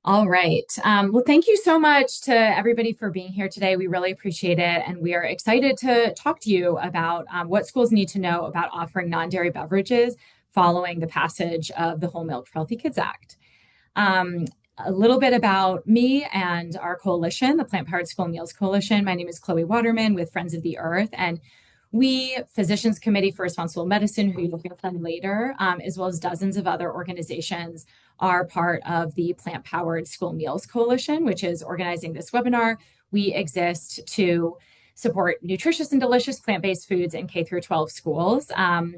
All right. Well, thank you so much to everybody for being here today. We really appreciate it. And we are excited to talk to you about what schools need to know about offering non-dairy beverages following the passage of the Whole Milk for Healthy Kids Act. Um, a little bit about me and our coalition, the Plant Powered School Meals Coalition. My name is Chloe Waterman with Friends of the Earth. And we, Physicians Committee for Responsible Medicine, who you'll hear from later, as well as dozens of other organizations, are part of the Plant Powered School Meals Coalition, which is organizing this webinar. We exist to support nutritious and delicious plant-based foods in K through 12 schools.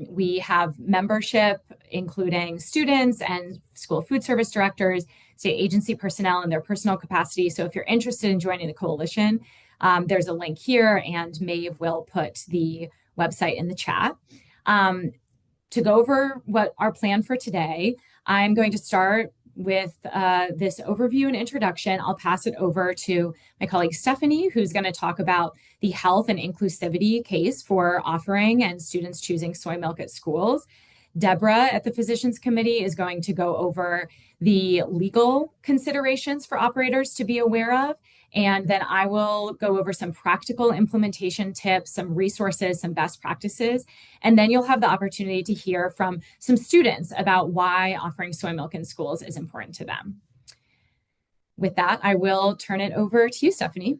We have membership, including students and school food service directors, state agency personnel in their personal capacity. So if you're interested in joining the coalition, there's a link here, and Maeve will put the website in the chat. To go over what our plan for today, I'm going to start with this overview and introduction. I'll pass it over to my colleague Stephanie, who's going to talk about the health and inclusivity case for offering and students choosing soy milk at schools. Deborah at the Physicians Committee is going to go over the legal considerations for operators to be aware of. And then I will go over some practical implementation tips, some resources, some best practices. And then you'll have the opportunity to hear from some students about why offering soy milk in schools is important to them. With that, I will turn it over to you, Stephanie.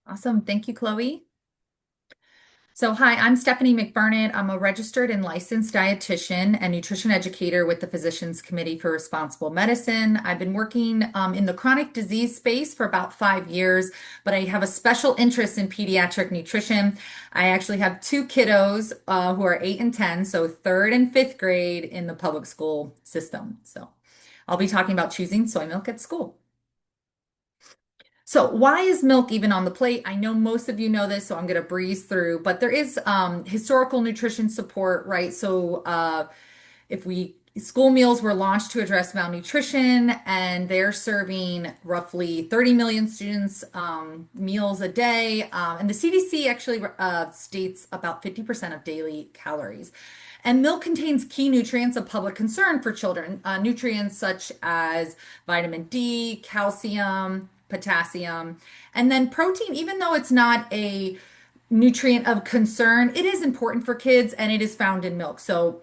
Awesome. Thank you, Chloe. So hi, I'm Stephanie McBurnett. I'm a registered and licensed dietitian and nutrition educator with the Physicians Committee for Responsible Medicine. I've been working in the chronic disease space for about 5 years, but I have a special interest in pediatric nutrition. I actually have two kiddos who are 8 and 10, so third and fifth grade in the public school system. So I'll be talking about choosing soy milk at school. So why is milk even on the plate? I know most of you know this, so I'm going to breeze through, but there is historical nutrition support, right? So if we school meals were launched to address malnutrition, and they're serving roughly 30 million students meals a day. And the CDC actually states about 50% of daily calories. And milk contains key nutrients of public concern for children, nutrients such as vitamin D, calcium, potassium, and then protein, even though it's not a nutrient of concern, it is important for kids and it is found in milk. So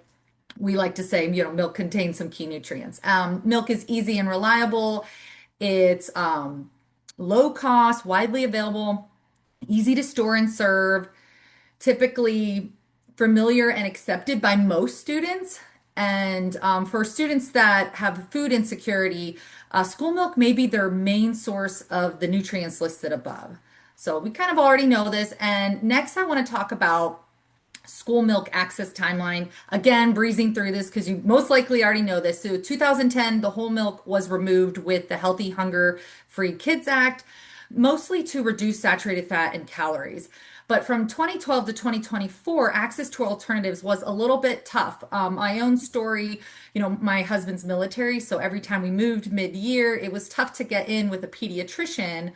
we like to say, milk contains some key nutrients. Milk is easy and reliable. It's low cost, widely available, easy to store and serve, typically familiar and accepted by most students. And for students that have food insecurity, school milk may be their main source of the nutrients listed above. So we kind of already know this. And next, I want to talk about school milk access timeline. Again, breezing through this because you most likely already know this. So 2010, the whole milk was removed with the Healthy Hunger Free Kids Act, mostly to reduce saturated fat and calories. But from 2012 to 2024, access to alternatives was a little bit tough. My own story, my husband's military, so every time we moved mid-year, it was tough to get in with a pediatrician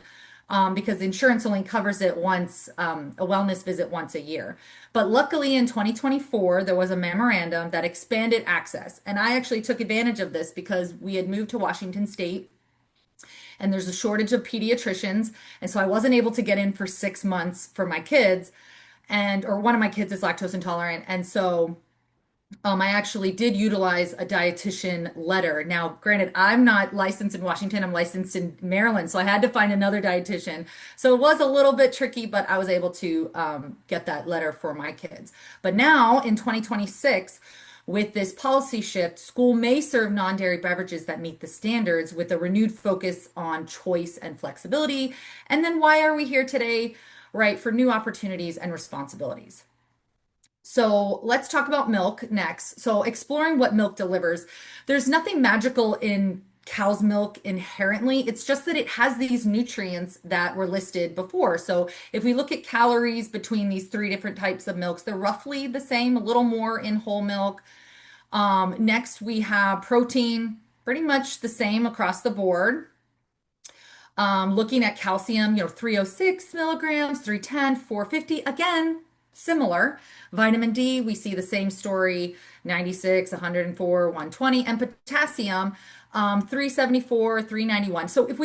because insurance only covers it once, a wellness visit once a year. But luckily in 2024, there was a memorandum that expanded access. And I actually took advantage of this because we had moved to Washington State and there's a shortage of pediatricians. And so I wasn't able to get in for 6 months for my kids, or one of my kids is lactose intolerant. And so I actually did utilize a dietitian letter. Now, granted, I'm not licensed in Washington, I'm licensed in Maryland, so I had to find another dietitian. So it was a little bit tricky, but I was able to get that letter for my kids. But now in 2026, with this policy shift, school may serve non-dairy beverages that meet the standards with a renewed focus on choice and flexibility. And then why are we here today? Right, for new opportunities and responsibilities. So let's talk about milk next. So exploring what milk delivers. There's nothing magical in cow's milk inherently. It's just that it has these nutrients that were listed before. So if we look at calories between these three different types of milks, they're roughly the same, a little more in whole milk. Next, we have protein, pretty much the same across the board. Looking at calcium, 306 milligrams, 310, 450. Again, similar. Vitamin D, we see the same story, 96, 104, 120, and potassium, 374, 391. So if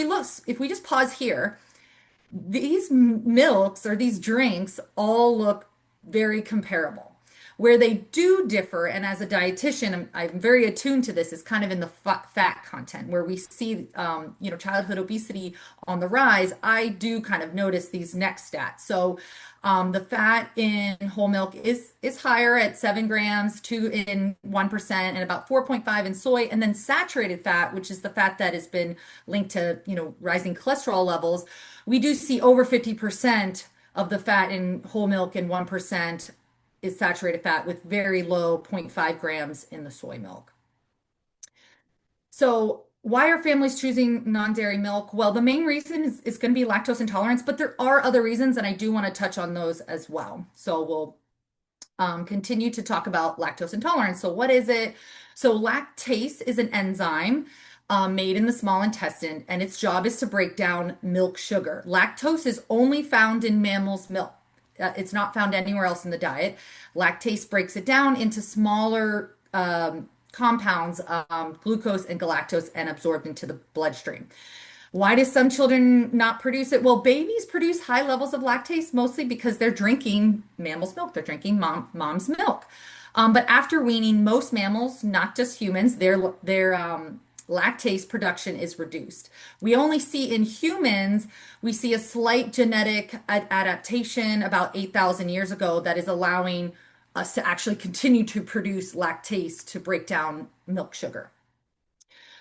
we just pause here, these milks or these drinks all look very comparable. Where they do differ, and as a dietitian, I'm very attuned to this, is kind of in the fat content, where we see, childhood obesity on the rise. I do kind of notice these next stats. So, the fat in whole milk is higher at 7 grams, 2 in 1%, and about 4.5 in soy. And then saturated fat, which is the fat that has been linked to, rising cholesterol levels, we do see over 50% of the fat in whole milk and 1% is saturated fat with very low 0.5 grams in the soy milk. So why are families choosing non-dairy milk? Well, the main reason is going to be lactose intolerance, but there are other reasons, and I do want to touch on those as well. So we'll continue to talk about lactose intolerance. So what is it? So lactase is an enzyme made in the small intestine, and its job is to break down milk sugar. Lactose is only found in mammals' milk. It's not found anywhere else in the diet. Lactase breaks it down into smaller compounds, glucose and galactose, and absorbed into the bloodstream. Why do some children not produce it? Well, babies produce high levels of lactase mostly because they're drinking mammal's milk. They're drinking mom's milk. But after weaning, most mammals, not just humans, their lactase production is reduced. We only see in humans, we see a slight genetic adaptation about 8,000 years ago that is allowing us to actually continue to produce lactase to break down milk sugar.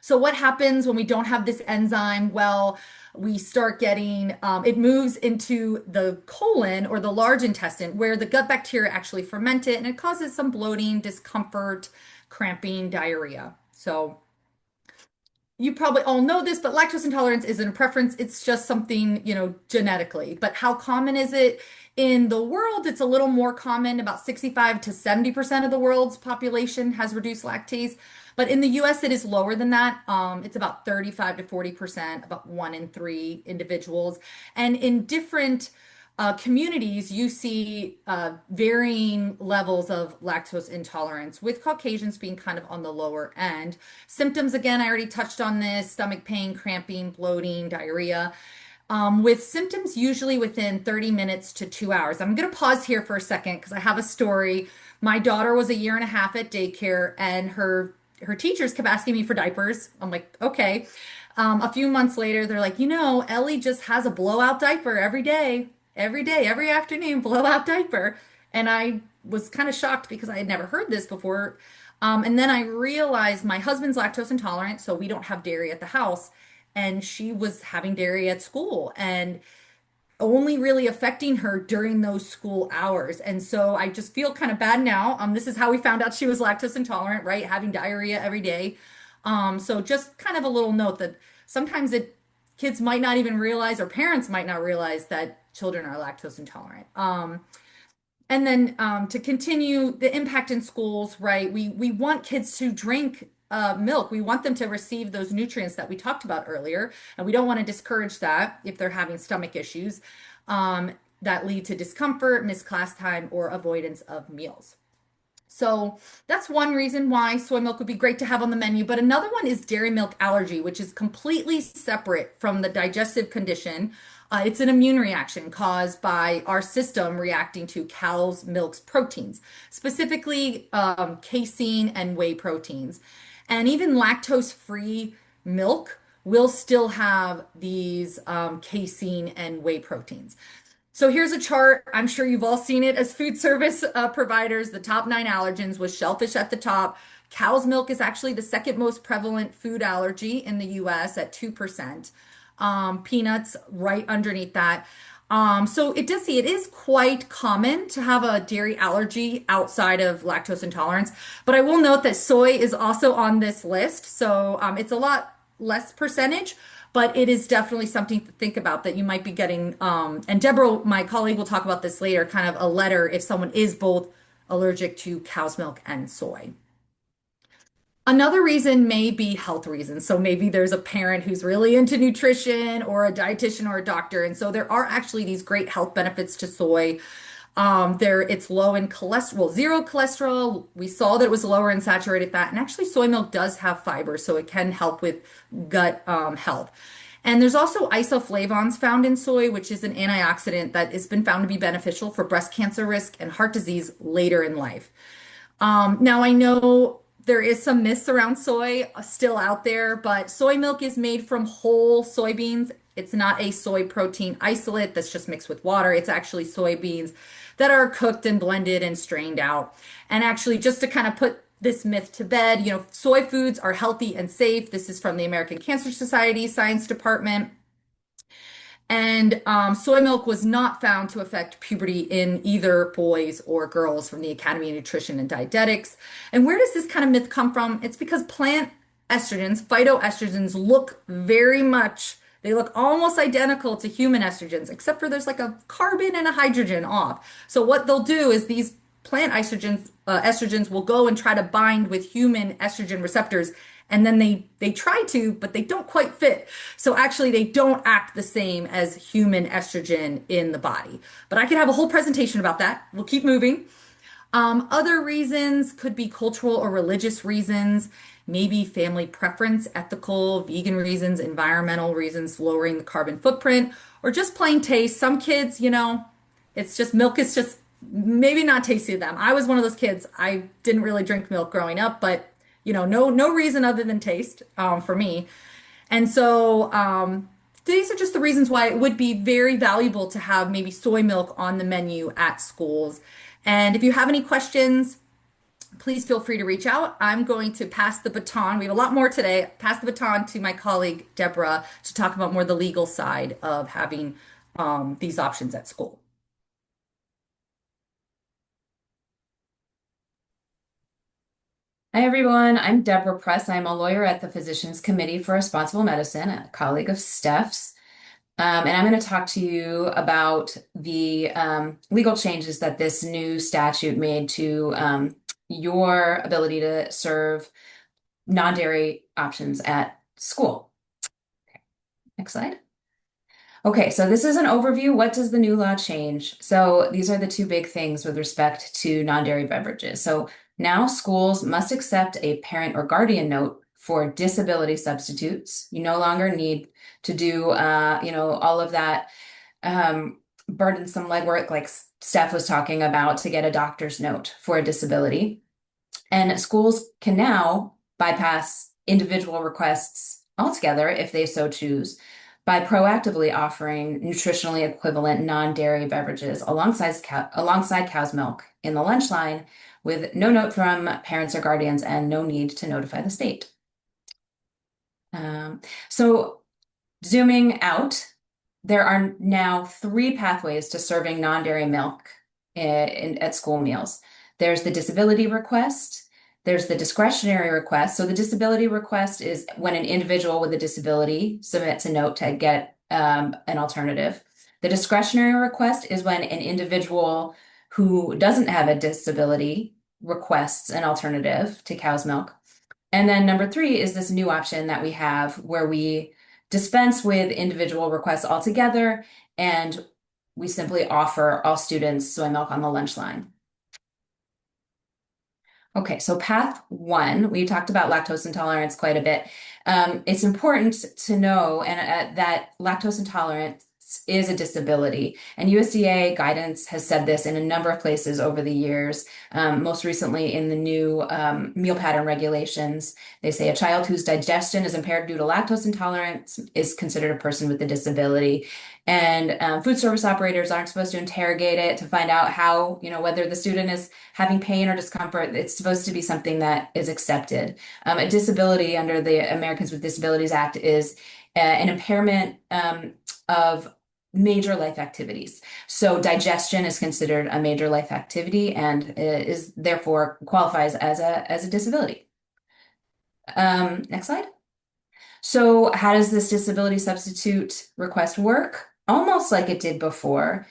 So what happens when we don't have this enzyme? Well, we start getting, it moves into the colon or the large intestine where the gut bacteria actually ferment it, and it causes some bloating, discomfort, cramping, diarrhea. So you probably all know this, but lactose intolerance isn't a preference. It's just something, genetically. But how common is it? In the world, it's a little more common. About 65 to 70% of the world's population has reduced lactase. But in the US, it is lower than that. It's about 35 to 40%, about 1 in 3 individuals. And in different communities, you see varying levels of lactose intolerance, with Caucasians being kind of on the lower end. Symptoms, again, I already touched on this: stomach pain, cramping, bloating, diarrhea, with symptoms usually within 30 minutes to 2 hours. I'm going to pause here for a second because I have a story. My daughter was a year and a half at daycare, and her teachers kept asking me for diapers. I'm like, okay. A few months later, they're like, Ellie just has a blowout diaper every day, every afternoon, blowout diaper. And I was kind of shocked because I had never heard this before. And then I realized my husband's lactose intolerant, so we don't have dairy at the house. And she was having dairy at school and only really affecting her during those school hours. And so I just feel kind of bad now. This is how we found out she was lactose intolerant, right? Having diarrhea every day. So just kind of a little note that sometimes kids might not even realize, or parents might not realize, that children are lactose intolerant. And then to continue the impact in schools, right? We want kids to drink milk. We want them to receive those nutrients that we talked about earlier, and we don't want to discourage that if they're having stomach issues that lead to discomfort, missed class time, or avoidance of meals. So that's one reason why soy milk would be great to have on the menu. But another one is dairy milk allergy, which is completely separate from the digestive condition. It's an immune reaction caused by our system reacting to cow's milk's proteins, specifically casein and whey proteins. And even lactose-free milk will still have these casein and whey proteins. So here's a chart. I'm sure you've all seen it as food service providers. The top 9 allergens with shellfish at the top. Cow's milk is actually the second most prevalent food allergy in the US at 2%. Peanuts right underneath that. So it is quite common to have a dairy allergy outside of lactose intolerance. But I will note that soy is also on this list. So it's a lot less percentage, but it is definitely something to think about, that you might be getting, and Deborah, my colleague, will talk about this later, kind of a letter if someone is both allergic to cow's milk and soy. Another reason may be health reasons. So maybe there's a parent who's really into nutrition, or a dietitian or a doctor. And so there are actually these great health benefits to soy. It's low in cholesterol, well, zero cholesterol. We saw that it was lower in saturated fat, and actually soy milk does have fiber, so it can help with gut health. And there's also isoflavones found in soy, which is an antioxidant that has been found to be beneficial for breast cancer risk and heart disease later in life. Now I know there is some myths around soy still out there, but soy milk is made from whole soybeans. It's not a soy protein isolate that's just mixed with water. It's actually soybeans that are cooked and blended and strained out. And actually, just to kind of put this myth to bed, soy foods are healthy and safe. This is from the American Cancer Society Science Department. And soy milk was not found to affect puberty in either boys or girls from the Academy of Nutrition and Dietetics. And where does this kind of myth come from? It's because plant estrogens, phytoestrogens, look very much, they look almost identical to human estrogens, except for there's like a carbon and a hydrogen off. So what they'll do is these plant estrogens will go and try to bind with human estrogen receptors, and then they try to, but they don't quite fit. So actually, they don't act the same as human estrogen in the body. But I could have a whole presentation about that. We'll keep moving. Other reasons could be cultural or religious reasons, maybe family preference, ethical, vegan reasons, environmental reasons, lowering the carbon footprint, or just plain taste. Some kids, it's just milk is just maybe not tasty to them. I was one of those kids. I didn't really drink milk growing up, but no reason other than taste for me. And so these are just the reasons why it would be very valuable to have maybe soy milk on the menu at schools. And if you have any questions, please feel free to reach out. I'm going to pass the baton. We have a lot more today. Pass the baton to my colleague, Deborah, to talk about more the legal side of having these options at school. Hi, everyone. I'm Deborah Press. I'm a lawyer at the Physicians Committee for Responsible Medicine, a colleague of Steph's. And I'm going to talk to you about the legal changes that this new statute made to your ability to serve non-dairy options at school. Okay. Next slide. Okay, so this is an overview. What does the new law change? So these are the two big things with respect to non-dairy beverages. So now schools must accept a parent or guardian note for disability substitutes. You no longer need to do, all of that burdensome legwork like Steph was talking about to get a doctor's note for a disability. And schools can now bypass individual requests altogether if they so choose by proactively offering nutritionally equivalent non-dairy beverages alongside cow's milk in the lunch line with no note from parents or guardians and no need to notify the state. So zooming out, there are now 3 pathways to serving non-dairy milk at school meals. There's the disability request, there's the discretionary request. So the disability request is when an individual with a disability submits a note to get an alternative. The discretionary request is when an individual who doesn't have a disability requests an alternative to cow's milk. And then number 3 is this new option that we have where we dispense with individual requests altogether, and we simply offer all students soy milk on the lunch line. Okay, so path 1, we talked about lactose intolerance quite a bit. It's important to know that lactose intolerance is a disability, and USDA guidance has said this in a number of places over the years. Most recently in the new meal pattern regulations, they say a child whose digestion is impaired due to lactose intolerance is considered a person with a disability. And food service operators aren't supposed to interrogate it to find out how, whether the student is having pain or discomfort. It's supposed to be something that is accepted. A disability under the Americans with Disabilities Act is an impairment of major life activities. So digestion is considered a major life activity and is therefore qualifies as a disability. Next slide. So how does this disability substitute request work? Almost like it did before,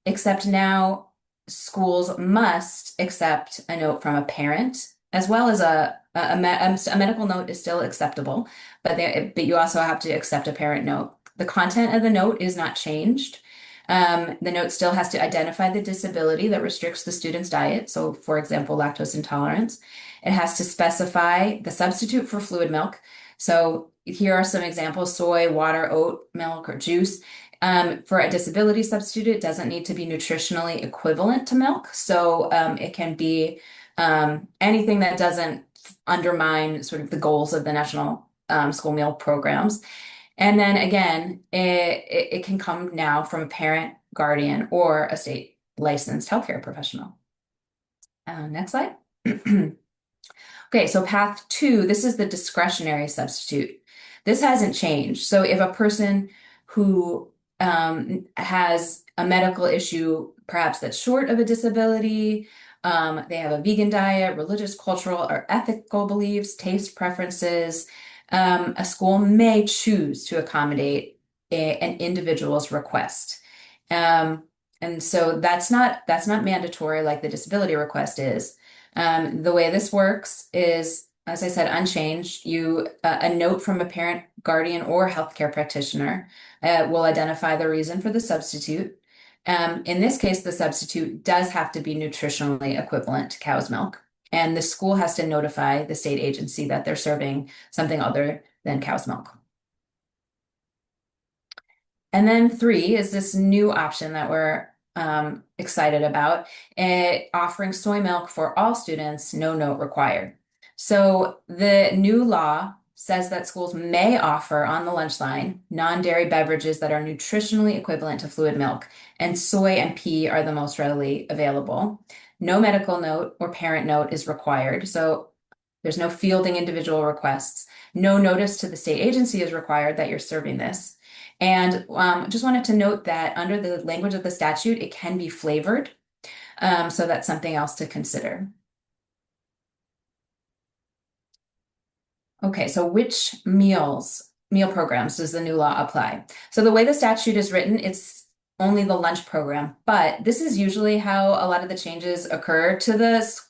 except now schools must accept a note from a parent, as well as a medical note is still acceptable, but you also have to accept a parent note. The content of the note is not changed. The note still has to identify the disability that restricts the student's diet. So, for example, lactose intolerance. It has to specify the substitute for fluid milk. So, here are some examples: soy, water, oat milk, or juice. For a disability substitute, it doesn't need to be nutritionally equivalent to milk. So, it can be anything that doesn't undermine sort of the goals of the national school meal programs. And then again, it can come now from a parent, guardian, or a state licensed healthcare professional. Next slide. Okay, so path two, this is the discretionary substitute. This hasn't changed. So if a person who has a medical issue, perhaps that's short of a disability, they have a vegan diet, religious, cultural, or ethical beliefs, taste preferences, a school may choose to accommodate an individual's request. And so that's not mandatory like the disability request is. The way this works is, as I said, unchanged. A note from a parent, guardian, or healthcare practitioner will identify the reason for the substitute. In this case, the substitute does have to be nutritionally equivalent to cow's milk, and the school has to notify the state agency that they're serving something other than cow's milk. And then three is this new option that we're excited about, offering soy milk for all students, no note required. So the new law says that schools may offer on the lunch line non-dairy beverages that are nutritionally equivalent to fluid milk, and soy and pea are the most readily available. No medical note or parent note is required, so there's no fielding individual requests. No notice to the state agency is required that you're serving this. And just wanted to note that under the language of the statute, it can be flavored. So that's something else to consider. Okay, so which meal programs does the new law apply? So the way the statute is written, it's only the lunch program, but this is usually how a lot of the changes occur to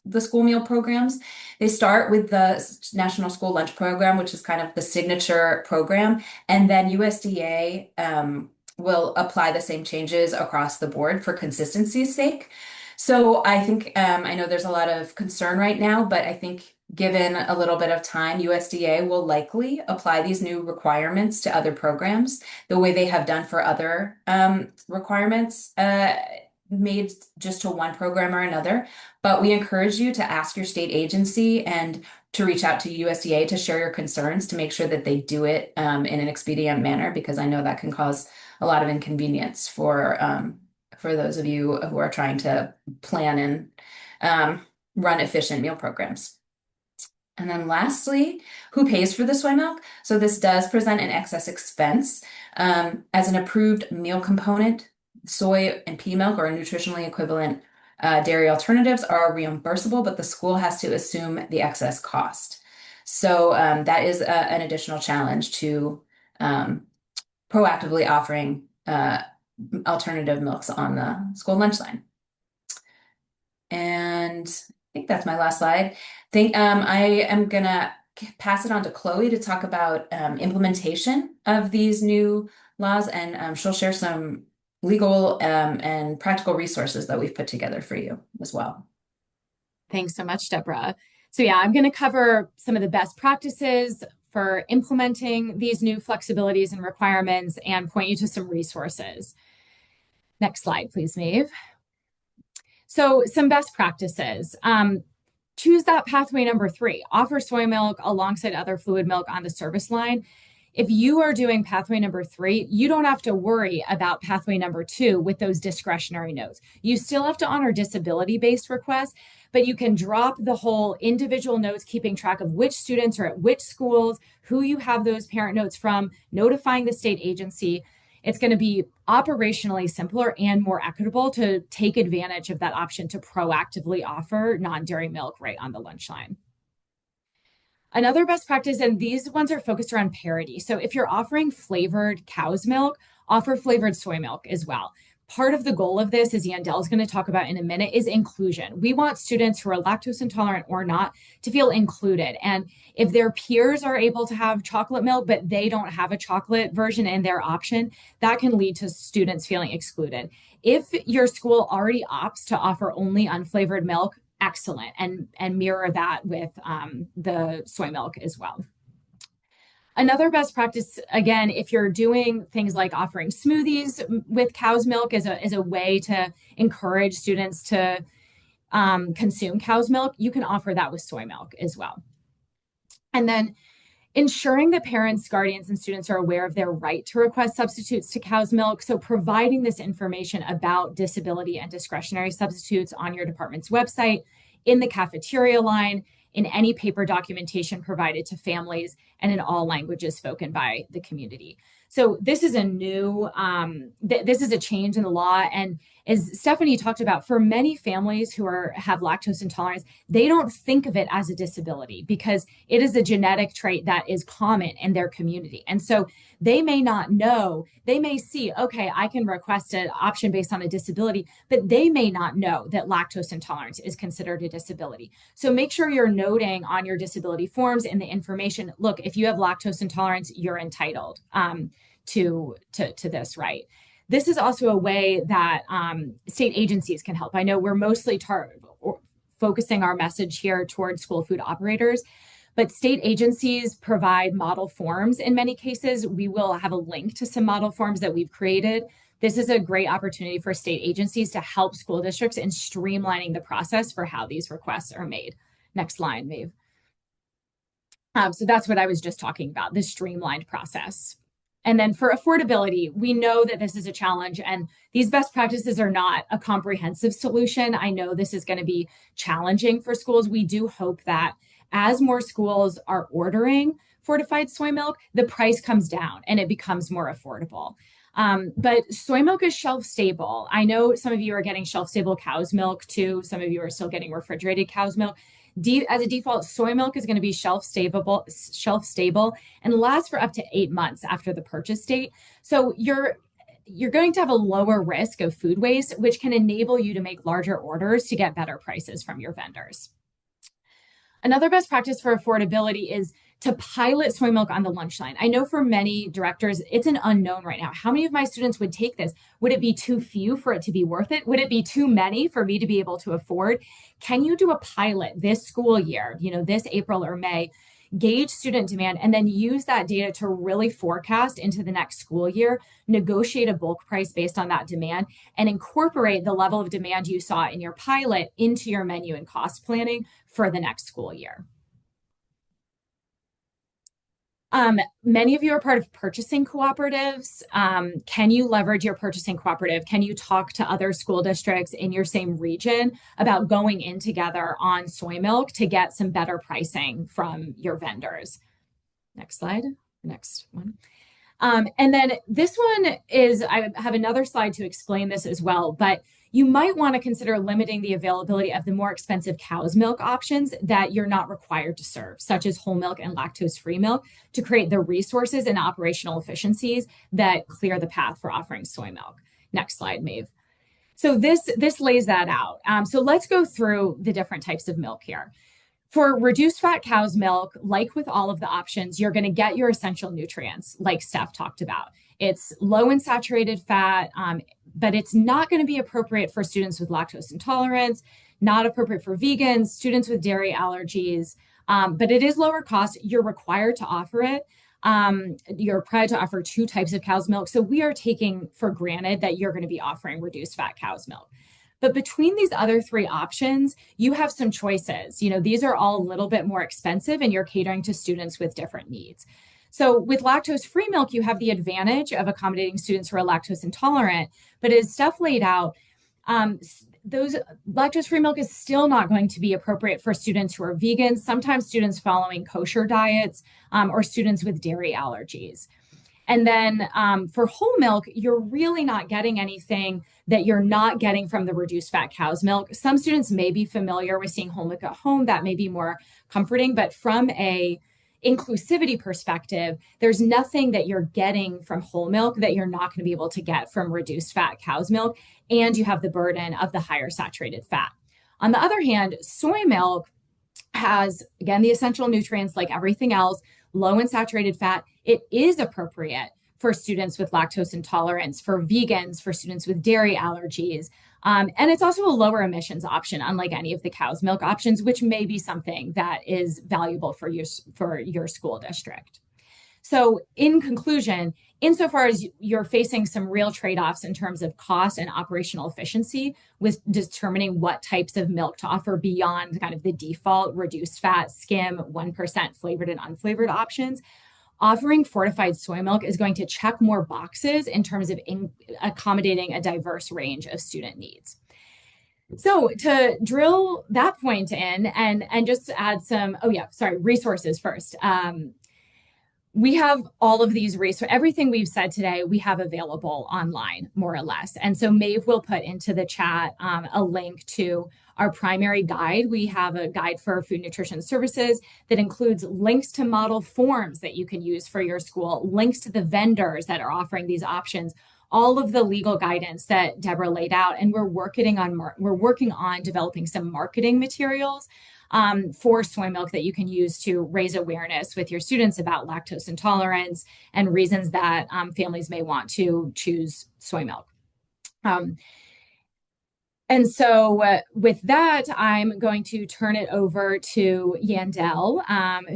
the school meal programs. They start with the National School Lunch Program, which is kind of the signature program, and then USDA will apply the same changes across the board for consistency's sake. So I think, I know there's a lot of concern right now, but I think given a little bit of time, USDA will likely apply these new requirements to other programs the way they have done for other requirements made just to one program or another. But we encourage you to ask your state agency and to reach out to USDA to share your concerns to make sure that they do it in an expedient manner, because I know that can cause a lot of inconvenience for those of you who are trying to plan and run efficient meal programs. And then lastly, who pays for the soy milk? So this does present an excess expense. As an approved meal component, soy and pea milk or nutritionally equivalent dairy alternatives are reimbursable, but the school has to assume the excess cost. So that is an additional challenge to proactively offering alternative milks on the school lunch line. And I think that's my last slide. I am gonna pass it on to Chloe to talk about implementation of these new laws, and she'll share some legal and practical resources that we've put together for you as well. Thanks so much, Deborah. So yeah, I'm going to cover some of the best practices for implementing these new flexibilities and requirements and point you to some resources. Next slide, please, Maeve. So some best practices. Choose that pathway number 3. Offer soy milk alongside other fluid milk on the service line. If you are doing pathway number 3, you don't have to worry about pathway number 2 with those discretionary notes. You still have to honor disability-based requests, but you can drop the whole individual notes, keeping track of which students are at which schools, who you have those parent notes from, notifying the state agency. It's going to be operationally simpler and more equitable to take advantage of that option to proactively offer non-dairy milk right on the lunch line. Another best practice, and these ones are focused around parity. So if you're offering flavored cow's milk, offer flavored soy milk as well. part of the goal of this, as Yandel is going to talk about in a minute, is inclusion. We want students who are lactose intolerant or not to feel included. And if their peers are able to have chocolate milk, but they don't have a chocolate version in their option, that can lead to students feeling excluded. If your school already opts to offer only unflavored milk, excellent, and mirror that with the soy milk as well. Another best practice, again, if you're doing things like offering smoothies with cow's milk as a way to encourage students to consume cow's milk, you can offer that with soy milk as well. And then ensuring that parents, guardians, and students are aware of their right to request substitutes to cow's milk. So providing this information about disability and discretionary substitutes on your department's website, in the cafeteria line, in any paper documentation provided to families, and in all languages spoken by the community. So this is a new, this is a change in the law. And as Stephanie talked about, for many families who have lactose intolerance, they don't think of it as a disability because it is a genetic trait that is common in their community. And so they may not know, they may see, okay, I can request an option based on a disability, but they may not know that lactose intolerance is considered a disability. So make sure you're noting on your disability forms in the information, look, if you have lactose intolerance, you're entitled to this right. This is also a way that state agencies can help. I know we're mostly focusing our message here towards school food operators, but state agencies provide model forms in many cases. We will have a link to some model forms that we've created. This is a great opportunity for state agencies to help school districts in streamlining the process for how these requests are made. Next slide, Maeve. So that's what I was just talking about, this streamlined process. And then for affordability, we know that this is a challenge and these best practices are not a comprehensive solution. I know this is going to be challenging for schools. We do hope that as more schools are ordering fortified soy milk, the price comes down and it becomes more affordable. But soy milk is shelf stable. I know some of you are getting shelf stable cow's milk too. Some of you are still getting refrigerated cow's milk. As a default, soy milk is going to be shelf stable, and lasts for up to 8 months after the purchase date. So you're going to have a lower risk of food waste, which can enable you to make larger orders to get better prices from your vendors. Another best practice for affordability is to pilot soy milk on the lunch line. I know for many directors, it's an unknown right now. How many of my students would take this? Would it be too few for it to be worth it? Would it be too many for me to be able to afford? Can you do a pilot this school year, this April or May, gauge student demand, and then use that data to really forecast into the next school year, negotiate a bulk price based on that demand, and incorporate the level of demand you saw in your pilot into your menu and cost planning for the next school year. Many of you are part of purchasing cooperatives. Can you leverage your purchasing cooperative? Can you talk to other school districts in your same region about going in together on soy milk to get some better pricing from your vendors? Next slide, next one. And then this one is, I have another slide to explain this as well, but you might want to consider limiting the availability of the more expensive cow's milk options that you're not required to serve, such as whole milk and lactose-free milk, to create the resources and operational efficiencies that clear the path for offering soy milk. Next slide, Maeve. So this lays that out. So let's go through the different types of milk here. For reduced fat cow's milk, like with all of the options, you're going to get your essential nutrients, like Steph talked about. It's low in saturated fat, but it's not going to be appropriate for students with lactose intolerance, not appropriate for vegans, students with dairy allergies, but it is lower cost. You're required to offer it. You're required to offer 2 types of cow's milk. So we are taking for granted that you're going to be offering reduced fat cow's milk. But between these other 3 options, you have some choices. These are all a little bit more expensive and you're catering to students with different needs. So with lactose-free milk, you have the advantage of accommodating students who are lactose intolerant, but as Steph laid out, those lactose-free milk is still not going to be appropriate for students who are vegans, sometimes students following kosher diets, or students with dairy allergies. And then for whole milk, you're really not getting anything that you're not getting from the reduced fat cow's milk. Some students may be familiar with seeing whole milk at home. That may be more comforting, but from a inclusivity perspective, there's nothing that you're getting from whole milk that you're not going to be able to get from reduced fat cow's milk, and you have the burden of the higher saturated fat. On the other hand, soy milk has, again, the essential nutrients like everything else, low in saturated fat. It is appropriate for students with lactose intolerance, for vegans, for students with dairy allergies. And it's also a lower emissions option, unlike any of the cow's milk options, which may be something that is valuable for your school district. So, in conclusion, insofar as you're facing some real trade offs in terms of cost and operational efficiency with determining what types of milk to offer beyond kind of the default reduced fat, skim, 1% flavored and unflavored options, offering fortified soy milk is going to check more boxes in terms of accommodating a diverse range of student needs. So to drill that point in and just add some, resources first. We have all of these resources. Everything we've said today, we have available online, more or less. And so Maeve will put into the chat a link to our primary guide. We have a guide for food nutrition services that includes links to model forms that you can use for your school, links to the vendors that are offering these options, all of the legal guidance that Deborah laid out. And we're working on developing some marketing materials for soy milk that you can use to raise awareness with your students about lactose intolerance and reasons that families may want to choose soy milk. And so with that, I'm going to turn it over to Yandel,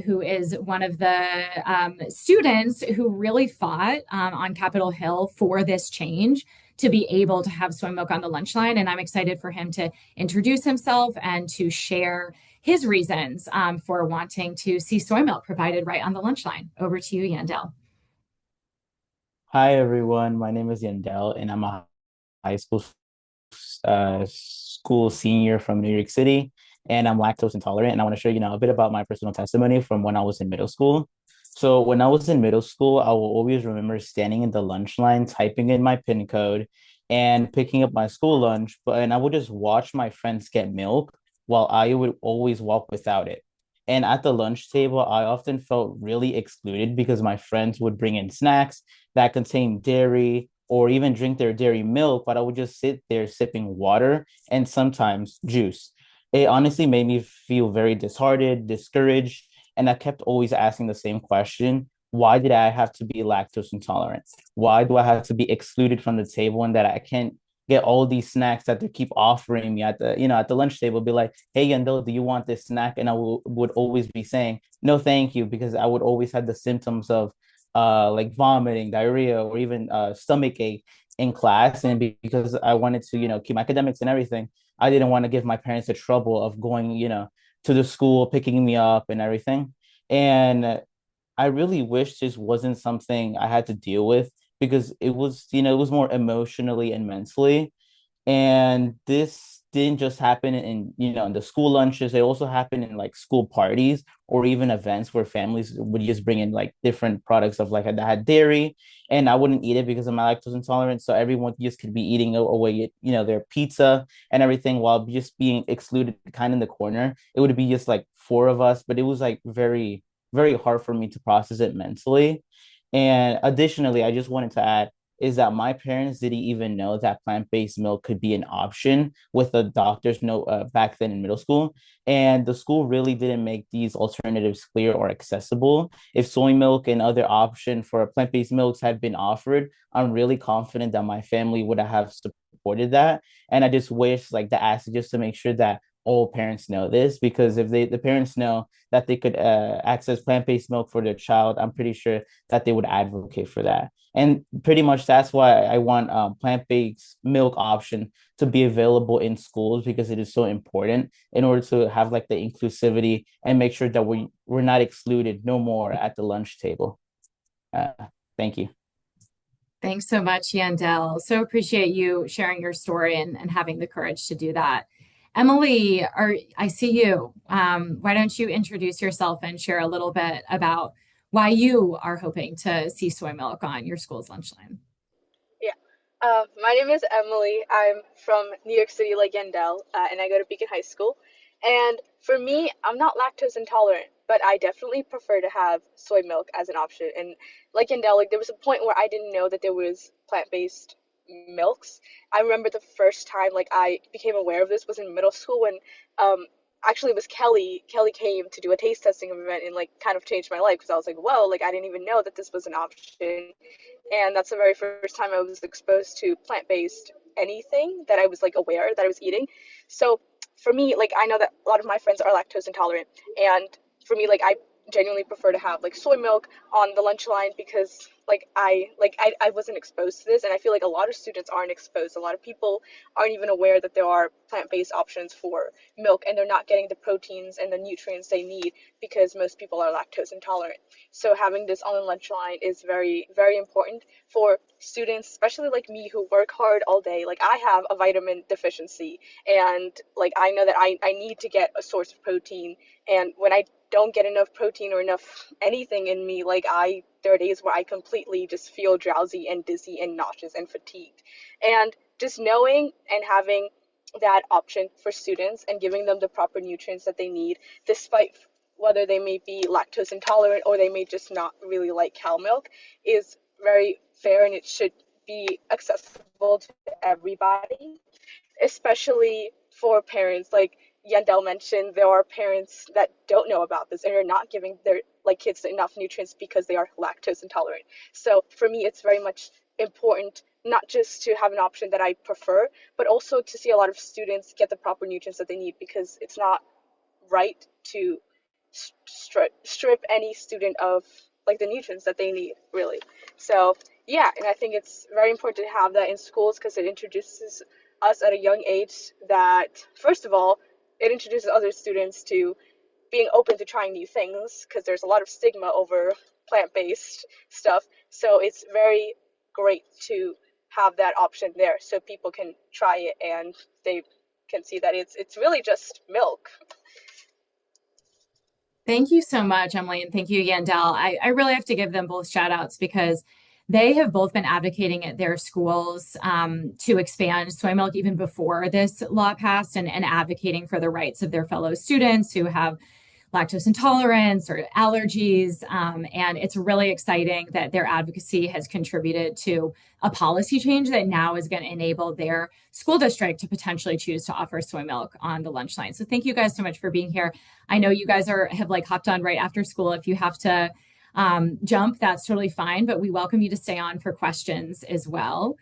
who is one of the students who really fought on Capitol Hill for this change to be able to have soy milk on the lunch line. And I'm excited for him to introduce himself and to share his reasons for wanting to see soy milk provided right on the lunch line. Over to you, Yandel. Hi, everyone. My name is Yandel, and I'm a high school senior from New York City, and I'm lactose intolerant. And I want to share, a bit about my personal testimony from when I was in middle school. So when I was in middle school, I will always remember standing in the lunch line, typing in my PIN code, and picking up my school lunch. And I would just watch my friends get milk while I would always walk without it. And at the lunch table, I often felt really excluded because my friends would bring in snacks that contain dairy or even drink their dairy milk, but I would just sit there sipping water and sometimes juice. It honestly made me feel very disheartened, discouraged, and I kept always asking the same question. Why did I have to be lactose intolerant? Why do I have to be excluded from the table and that I can't get all these snacks that they keep offering me at the lunch table? Be like, hey, Yandel, do you want this snack? And would always be saying no thank you, because I would always have the symptoms of like vomiting, diarrhea, or even stomach ache in class. And because I wanted to, keep my academics and everything, I didn't want to give my parents the trouble of going, to the school, picking me up and everything. And I really wish this wasn't something I had to deal with, because it was more emotionally and mentally. And this didn't just happen in the school lunches. It also happened in like school parties or even events where families would just bring in like different products of like that had dairy, and I wouldn't eat it because of my lactose intolerance. So everyone just could be eating away, their pizza and everything while just being excluded kind of in the corner. It would be just like four of us, but it was like very, very hard for me to process it mentally. And additionally, I just wanted to add is that my parents didn't even know that plant-based milk could be an option with a doctor's note back then in middle school. And the school really didn't make these alternatives clear or accessible. If soy milk and other option for plant-based milks had been offered, I'm really confident that my family would have supported that. And I just wish like the ask just to make sure that all parents know this, because if the parents know that they could access plant-based milk for their child, I'm pretty sure that they would advocate for that. And pretty much that's why I want plant-based milk option to be available in schools, because it is so important in order to have like the inclusivity and make sure that we're not excluded no more at the lunch table. Uh, Thank you. Thanks so much, Yandel. So appreciate you sharing your story and having the courage to do that. Emily, I see you. Why don't you introduce yourself and share a little bit about why you are hoping to see soy milk on your school's lunch line? Yeah. My name is Emily. I'm from New York City, like Yandel, and I go to Beacon High School. And for me, I'm not lactose intolerant, but I definitely prefer to have soy milk as an option. And like Yandel, like there was a point where I didn't know that there was plant-based milks. I remember the first time like I became aware of this was in middle school when um actually it was Kelly. Kelly came to do a taste testing event and like kind of changed my life because I was like, whoa, like I didn't even know that this was an option. And that's the very first time I was exposed to plant-based anything that I was like aware that I was eating. So for me, like I know that a lot of my friends are lactose intolerant, and for me, like I genuinely prefer to have like soy milk on the lunch line because I wasn't exposed to this, and I feel like a lot of students aren't exposed. A lot of people aren't even aware that there are plant-based options for milk, and they're not getting the proteins and the nutrients they need because most people are lactose intolerant. So having this on the lunch line is very, very important for students, especially like me who work hard all day. Like I have a vitamin deficiency, and like I know that I need to get a source of protein, and when I don't get enough protein or enough anything in me, like there are days where I completely just feel drowsy and dizzy and nauseous and fatigued. And just knowing and having that option for students and giving them the proper nutrients that they need, despite whether they may be lactose intolerant or they may just not really like cow milk, is very fair, and it should be accessible to everybody, especially for parents. Like Yandel mentioned, there are parents that don't know about this and are not giving their like kids enough nutrients because they are lactose intolerant. So for me, it's very much important not just to have an option that I prefer, but also to see a lot of students get the proper nutrients that they need, because it's not right to strip any student of like the nutrients that they need, really. So yeah, and I think it's very important to have that in schools because it introduces us at a young age that, first of all, it introduces other students to being open to trying new things because there's a lot of stigma over plant-based stuff. So it's very great to have that option there so people can try it and they can see that it's really just milk. Thank you so much, Emily, and thank you, Yandel. I really have to give them both shout outs because they have both been advocating at their schools to expand soy milk even before this law passed, and advocating for the rights of their fellow students who have lactose intolerance or allergies. And it's really exciting that their advocacy has contributed to a policy change that now is going to enable their school district to potentially choose to offer soy milk on the lunch line. So thank you guys so much for being here. I know you guys have like hopped on right after school. If you have to jump, that's totally fine, but we welcome you to stay on for questions as well.